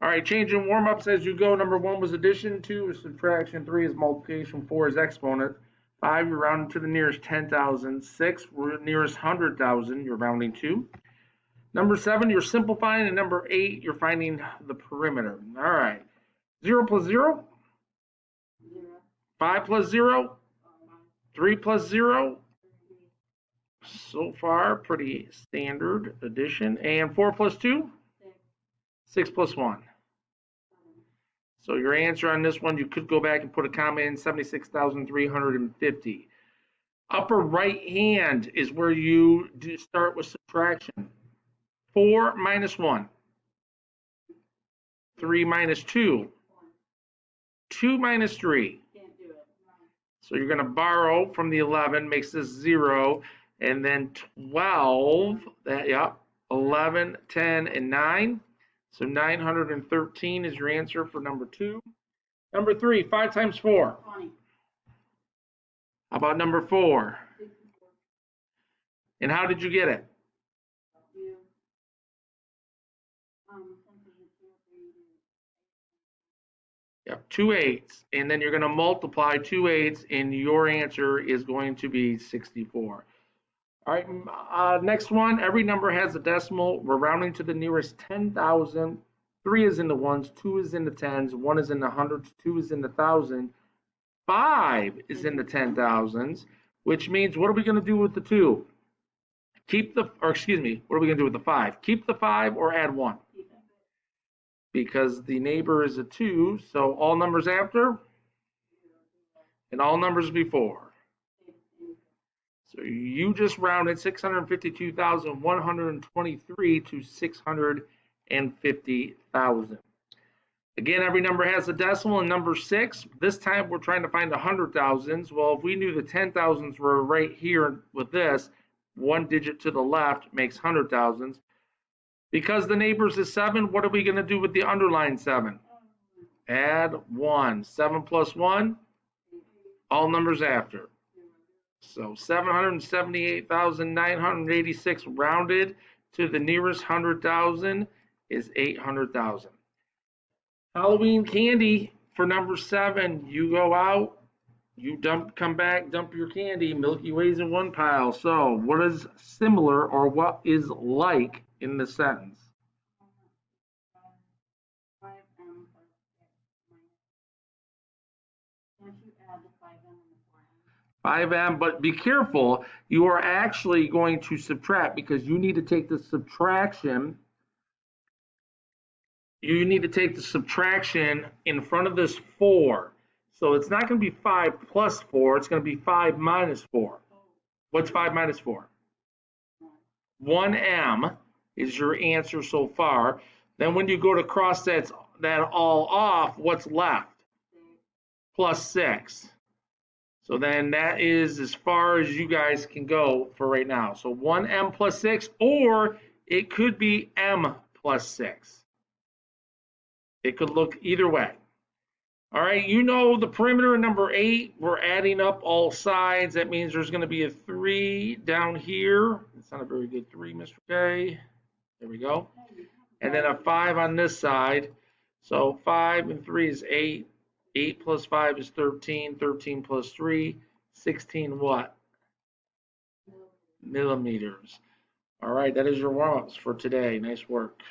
All right, changing warm-ups as you go. Number 1 was addition, 2 is subtraction, 3 is multiplication, 4 is exponent, 5 you're rounding to the nearest 10,000, 6 we're nearest 100,000, you're rounding to. Number 7 you're simplifying, and number 8 you're finding the perimeter. All right, 0 plus 0, 5 plus 0, 3 plus 0. So far, pretty standard addition. And 4 plus 2, 6 plus 1. So your answer on this one, you could go back and put a comma in, 76,350. Upper right hand is where you start with subtraction. 4 minus 1. 3 minus 2. 2 minus 3. So you're going to borrow from the 11, makes this 0. And then 12, 11, 10, and 9. So 913 is your answer for number 2. Number 3, 5 times 4. 20. How about number 4? 64. And how did you get it? You, Yep, 2 8s. And then you're going to multiply 2 8s, and your answer is going to be 64. All right, next one. Every number has a decimal. We're rounding to the nearest 10,000. 3 is in the ones, 2 is in the tens, 1 is in the hundreds, 2 is in the thousand, 5 is in the 10,000s, which means what are we going to do with the 2? What are we going to do with the 5? Keep the 5 or add 1? Because the neighbor is a 2, so all numbers after and all numbers before. So you just rounded 652,123 to 650,000. Again, every number has a decimal, and number 6, this time we're trying to find the 100,000s. Well, if we knew the 10,000s were right here with this, 1 digit to the left makes 100,000s. Because the neighbors is 7, what are we going to do with the underlined 7? Add 1. 7 plus 1, all numbers after. So 778,986 rounded to the nearest 100,000 is 800,000. Halloween candy for number 7. You go out, you come back, dump your candy. Milky Way's in one pile. So what is similar or what is like in the sentence? 5M plus 6 minus. Can't you add the 5M and the 4M? 5M, but be careful. You are actually going to subtract because you need to take the subtraction. You need to take the subtraction in front of this 4. So it's not going to be 5 plus 4. It's going to be 5 minus 4. What's 5 minus 4? 1M is your answer so far. Then when you go to cross that all off, what's left? Plus 6. So then that is as far as you guys can go for right now. So 1M plus 6, or it could be M plus 6. It could look either way. All right, you know the perimeter in number 8. We're adding up all sides. That means there's going to be a 3 down here. It's not a very good 3, Mr. K. There we go. And then a 5 on this side. So 5 and 3 is 8. 8 plus 5 is 13. 13 plus 3, 16 what? Millimeters. All right, that is your warm-ups for today. Nice work.